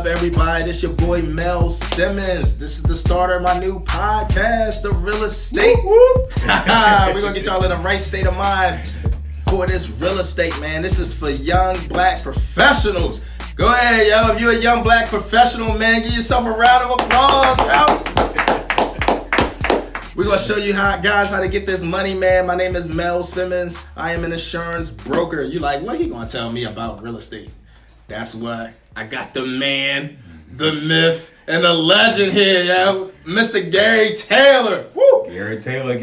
up, everybody? This your boy Mel Simmons. This is the starter of my new podcast, The Realest State. We're gonna get y'all in the right state of mind for this real estate, man. This is for young black professionals. Go ahead, yo. If you're a young black professional, man, give yourself a round of applause, yo. We're gonna show you how to get this money, man. My name is Mel Simmons. I am an insurance broker. You like, what he gonna tell me about real estate? That's why I got the man, the myth, and the legend here, yo. Mr. Gary Taylor. Woo! Gary Taylor.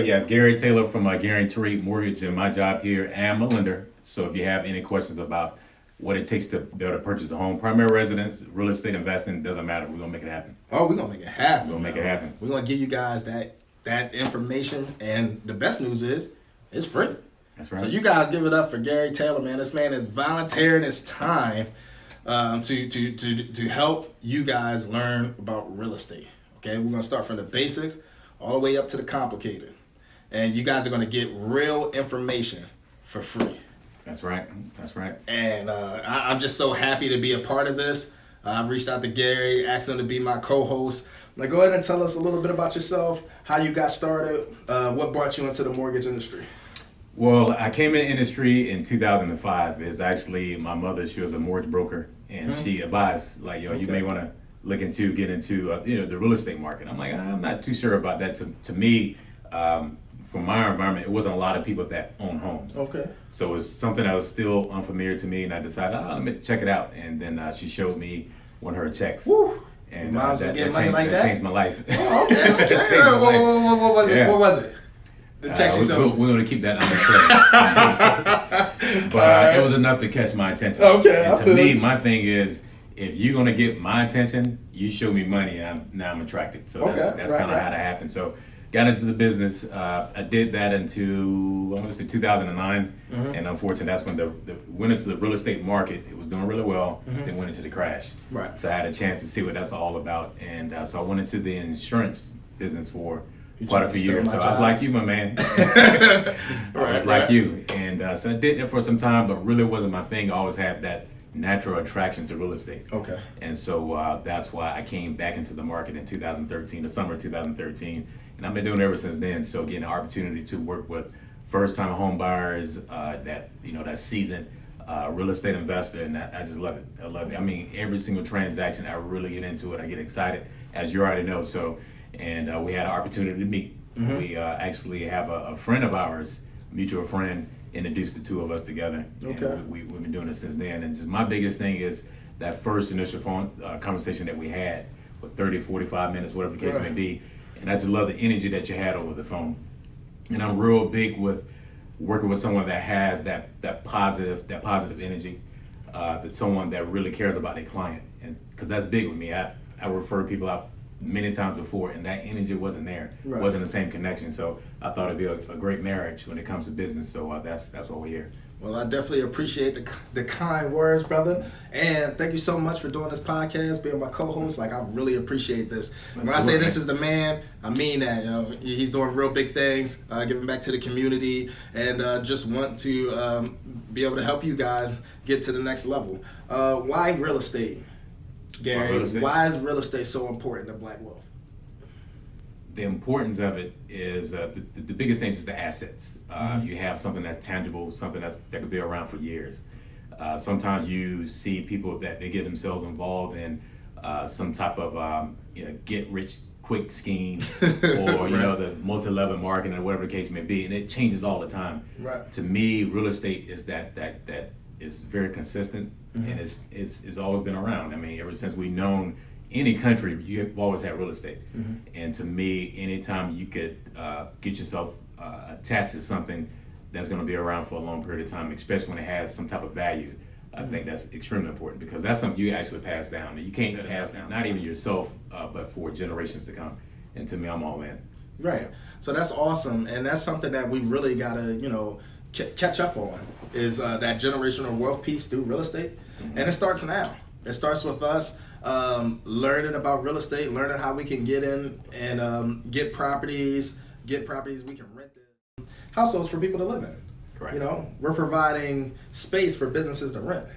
Yeah, Gary Taylor from Guaranteed Mortgage, and my job here, I'm a lender. So if you have any questions about what it takes to be able to purchase a home, primary residence, real estate investing, doesn't matter. We're gonna make it happen. Oh, we're gonna make it happen. We're gonna make it happen. We're gonna give you guys that information, and the best news is it's free. That's right. So you guys give it up for Gary Taylor, man. This man is volunteering his time to help you guys learn about real estate. Okay, we're gonna start from the basics all the way up to the complicated, and you guys are gonna get real information for free. That's right. And I'm just so happy to be a part of this. I've reached out to Gary, asked him to be my co-host. Now go ahead and tell us a little bit about yourself, how you got started, what brought you into the mortgage industry. Well, I came in the industry in 2005. It's actually my mother. She was a mortgage broker, and she advised, like, yo, you may want to get into the real estate market. I'm like, I'm not too sure about that. To me, from my environment, it wasn't a lot of people that own homes. Okay. So it was something that was still unfamiliar to me, and I decided, let me check it out. And then she showed me one of her checks. Woo. And Mom's just getting money like that? That changed my life. Oh, okay. What was it? What was it? The check she showed. We're going to keep that undisclosed. But it was enough to catch my attention. Okay. And to me, my thing is, if you're going to get my attention, you show me money, and now I'm attracted. So that's kind of how that happened. So got into the business. I did that into, I want to say 2009. And unfortunately, that's when the went into the real estate market. It was doing really well. Then went into the crash. Right. So I had a chance to see what that's all about. And so I went into the insurance business for quite a few years. So I was like you, my man. I was like you. And so I did it for some time, but really wasn't my thing. I always had that natural attraction to real estate. Okay. And so that's why I came back into the market in 2013, the summer of 2013. And I've been doing it ever since then. So getting an opportunity to work with first-time home buyers, that seasoned real estate investor, and I just love it. I love it. I mean, every single transaction, I really get into it. I get excited, as you already know. So, and we had an opportunity to meet. We actually have a friend of ours, mutual friend, introduced the two of us together. Okay. And we've been doing it since then. And just my biggest thing is that first initial phone conversation that we had for 30, 45 minutes, whatever the case may be. And I just love the energy that you had over the phone. And I'm real big with working with someone that has that positive energy, that's someone that really cares about their client. And because that's big with me. I refer people out many times before, and that energy wasn't there. Right. Wasn't the same connection. So I thought it'd be a great marriage when it comes to business. So that's why we're here. Well, I definitely appreciate the kind words, brother. And thank you so much for doing this podcast, being my co-host. Like, I really appreciate this. When I say this is the man, I mean that. He's doing real big things, giving back to the community, and just want to be able to help you guys get to the next level. Why real estate, Gary? Why is real estate so important to Black wealth? The importance of it is the biggest thing is the assets. You have something that's tangible, something that could be around for years. Sometimes you see people that they get themselves involved in some type of get rich quick scheme, or the multi-level marketing, or whatever the case may be, and it changes all the time. Right. To me, real estate is that is very consistent, and it's always been around. I mean, ever since we've known any country, you've always had real estate. And to me, anytime you could get yourself attached to something that's going to be around for a long period of time, especially when it has some type of value, I think that's extremely important, because that's something you actually pass down. You can't pass down, not even yourself, but for generations to come. And to me, I'm all in. Right. So that's awesome, and that's something that we really gotta, catch up on, is that generational wealth piece through real estate. And it starts now. It starts with us learning about real estate, learning how we can get in and get properties we can rent them, households for people to live in. Correct. We're providing space for businesses to rent.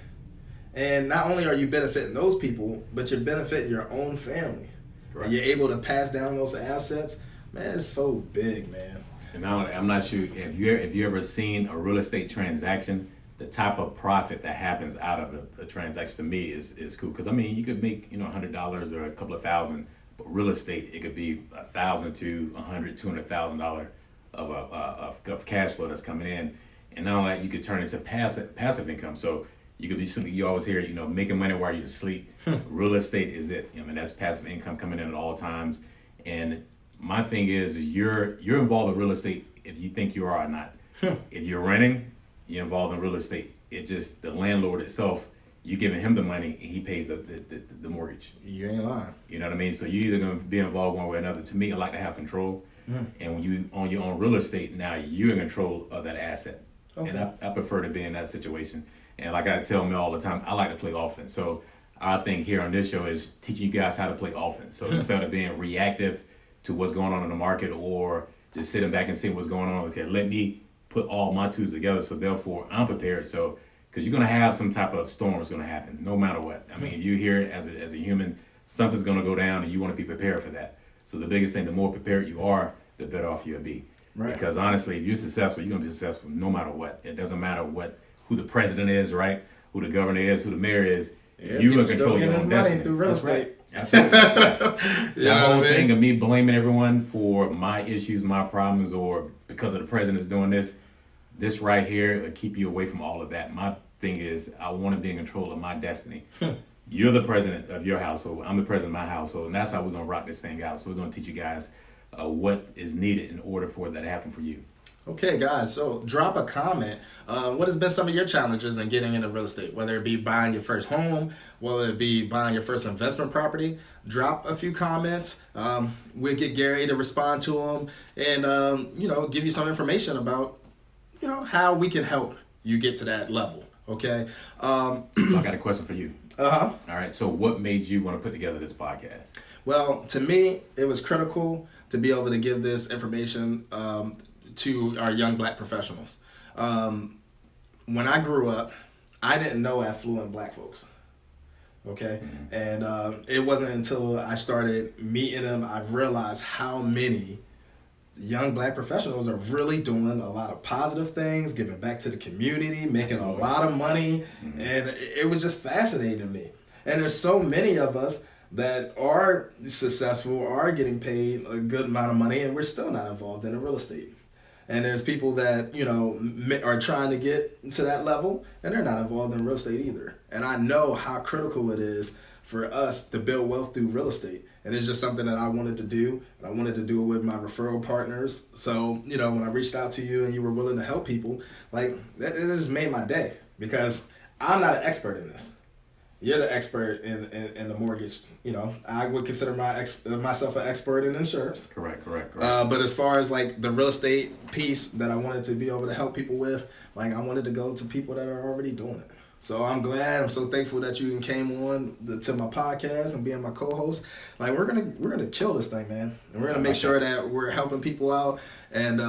And not only are you benefiting those people, but you're benefiting your own family. Correct. And you're able to pass down those assets. Man, it's so big, man. And I'm not sure if you ever seen a real estate transaction, the type of profit that happens out of a transaction to me is cool. Because I mean, you could make $100 or a couple of thousand, but real estate it could be $1,000 to $200,000 of cash flow that's coming in, and not only that, you could turn into passive income. So you could be sleeping. You always hear making money while you're asleep. Real estate is it. I mean, that's passive income coming in at all times. And my thing is you're involved in real estate if you think you are or not. If you're renting, you're involved in real estate. It just the landlord itself, you giving him the money and he pays the mortgage. You ain't lying. You know what I mean? So you're either gonna be involved one way or another. To me, I like to have control. And when you own your own real estate, now you're in control of that asset. Okay. And I prefer to be in that situation. And like I tell Mel all the time, I like to play offense. So our thing here on this show is teaching you guys how to play offense. So instead of being reactive to what's going on in the market or just sitting back and seeing what's going on, okay, let me put all my tools together so therefore I'm prepared. So because you're going to have some type of storm that's going to happen no matter what. I mean, if you hear it as a human, something's going to go down and you want to be prepared for that. So the biggest thing, the more prepared you are, the better off you'll be. Right. Because honestly, if you're successful, you're going to be successful no matter what. It doesn't matter who the president is, right? Who the governor is, who the mayor is. Yeah, you can control your own destiny. Through real estate. Absolutely. The whole thing of me blaming everyone for my issues, my problems, or because of the president's doing this right here will keep you away from all of that. My thing is I want to be in control of my destiny. You're the president of your household. I'm the president of my household. And that's how we're going to rock this thing out. So we're going to teach you guys what is needed in order for that to happen for you. Okay, guys, so drop a comment. What has been some of your challenges in getting into real estate? Whether it be buying your first home, whether it be buying your first investment property, drop a few comments. We'll get Gary to respond to them and, give you some information about, how we can help you get to that level, okay? So I got a question for you. Uh-huh. All right, so what made you want to put together this podcast? Well, to me, it was critical to be able to give this information to our young black professionals. When I grew up, I didn't know affluent black folks. Okay? Mm-hmm. And it wasn't until I started meeting them, I realized how many young black professionals are really doing a lot of positive things, giving back to the community, making a lot of money. Mm-hmm. And it was just fascinating to me. And there's so many of us that are successful, are getting paid a good amount of money, and we're still not involved in the real estate. And there's people that, are trying to get to that level, and they're not involved in real estate either. And I know how critical it is for us to build wealth through real estate. And it's just something that I wanted to do, and I wanted to do it with my referral partners. So, when I reached out to you and you were willing to help people, it just made my day, because I'm not an expert in this. You're the expert in the mortgage. I would consider myself an expert in insurance. Correct. But as far as the real estate piece that I wanted to be able to help people with, I wanted to go to people that are already doing it. So I'm glad. I'm so thankful that you came on to my podcast and being my co-host. We're gonna kill this thing, man, and we're gonna make sure that we're helping people out. And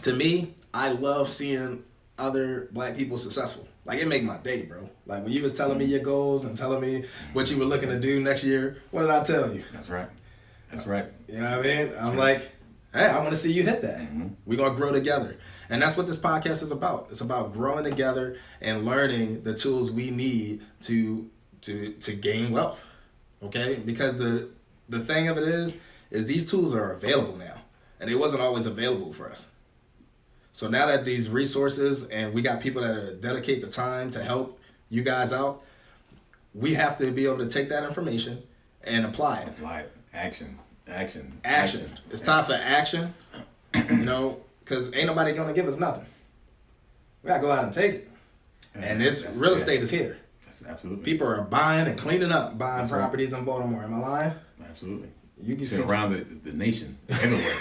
to me, I love seeing other black people successful. It make my day, bro. When you was telling me your goals and telling me what you were looking to do next year, what did I tell you? That's right. You know what I mean? I'm like, hey, I want to see you hit that. Mm-hmm. We're going to grow together. And that's what this podcast is about. It's about growing together and learning the tools we need to gain wealth. Okay? Because the thing of it is these tools are available now. And it wasn't always available for us. So now that these resources and we got people that dedicate the time to help you guys out, we have to be able to take that information and apply it. Action. It's time for action, because ain't nobody going to give us nothing. We got to go out and take it. And real estate is here. That's absolutely. People are buying and cleaning up, buying properties in Baltimore. Am I lying? Absolutely. You can see around the nation, everywhere.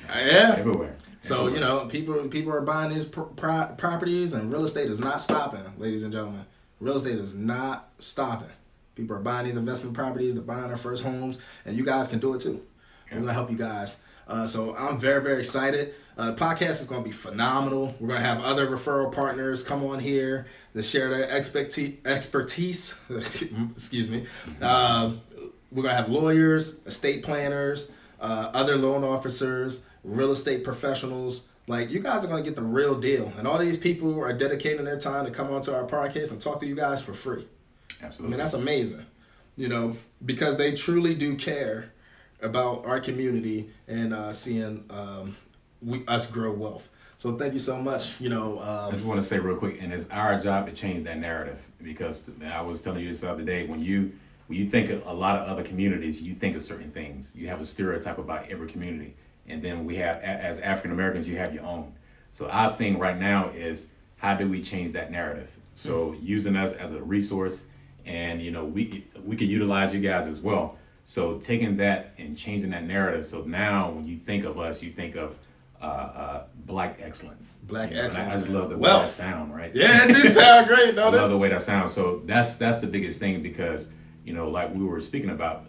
Everywhere. So, people are buying these properties, and real estate is not stopping, ladies and gentlemen. Real estate is not stopping. People are buying these investment properties, they're buying their first homes, and you guys can do it too. Yeah. We're going to help you guys So I'm very, very excited. The podcast is going to be phenomenal. We're going to have other referral partners come on here to share their expertise. Excuse me. We're going to have lawyers, estate planners, other loan officers, real estate professionals. Like, you guys are going to get the real deal. And all these people are dedicating their time to come onto our podcast and talk to you guys for free. Absolutely. I mean, that's amazing. Because they truly do care about our community and seeing us grow wealth. So thank you so much. I just want to say real quick, and it's our job to change that narrative, because I was telling you this the other day, when you think of a lot of other communities, you think of certain things. You have a stereotype about every community. And then we have, as African Americans, you have your own. So our thing right now is, how do we change that narrative? So using us as a resource, and we can utilize you guys as well. So taking that and changing that narrative. So now when you think of us, you think of Black excellence. Black excellence. I just love the way that sound, right? Yeah, it do sound great, don't it? I love the way that sounds. So that's the biggest thing, because like we were speaking about,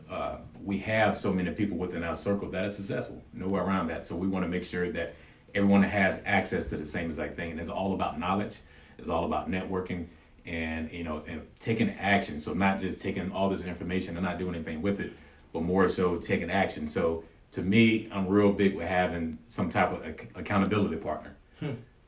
we have so many people within our circle that are successful. Nowhere around that. So we want to make sure that everyone has access to the same exact thing. And it's all about knowledge. It's all about networking and taking action. So not just taking all this information and not doing anything with it, but more so taking action. So to me, I'm real big with having some type of accountability partner.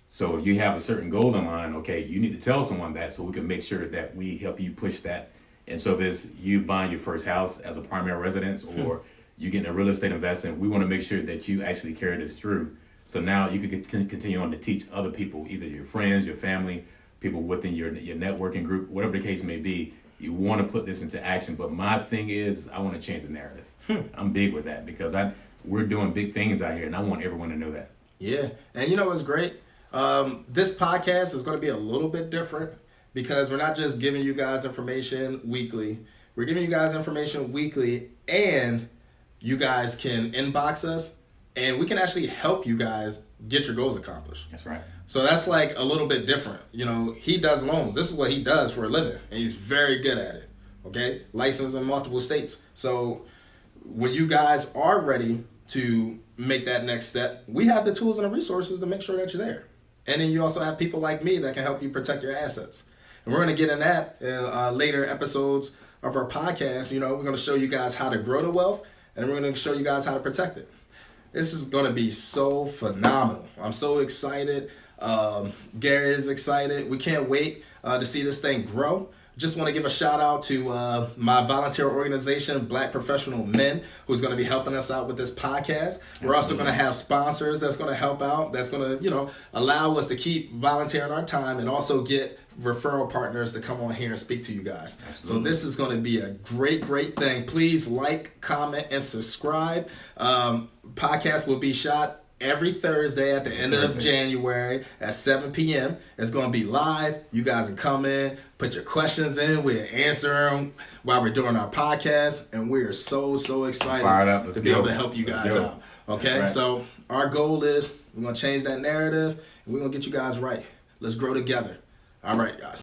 So if you have a certain goal in mind, okay, you need to tell someone that, so we can make sure that we help you push that. And so if it's you buying your first house as a primary residence, or you getting a real estate investment, we want to make sure that you actually carry this through. So now you can continue on to teach other people, either your friends, your family, people within your networking group, whatever the case may be. You want to put this into action. But my thing is, I want to change the narrative. I'm big with that, because we're doing big things out here, and I want everyone to know that. Yeah. And what's great? This podcast is going to be a little bit different, because we're not just giving you guys information weekly. We're giving you guys information weekly, and you guys can inbox us, and we can actually help you guys get your goals accomplished. That's right. So that's like a little bit different. He does loans. This is what he does for a living, and he's very good at it. Okay? Licensed in multiple states. So when you guys are ready to make that next step, we have the tools and the resources to make sure that you're there. And then you also have people like me that can help you protect your assets. And we're going to get in that in later episodes of our podcast. We're going to show you guys how to grow the wealth, and we're going to show you guys how to protect it. This is going to be so phenomenal. I'm so excited. Gary is excited. We can't wait to see this thing grow. Just want to give a shout out to my volunteer organization, Black Professional Men, who's going to be helping us out with this podcast. We're also going to have sponsors that's going to help out, that's going to, allow us to keep volunteering our time, and also get referral partners to come on here and speak to you guys. Absolutely. So this is going to be a great, great thing. Please like, comment, and subscribe. Podcast will be shot every Thursday at the end of January at 7 p.m. It's going to be live. You guys can come in, put your questions in. We'll answer them while we're doing our podcast. And we're so excited to be able to help you guys out. Okay? Right. So our goal is, we're going to change that narrative, and we're going to get you guys right. Let's grow together. All right, guys.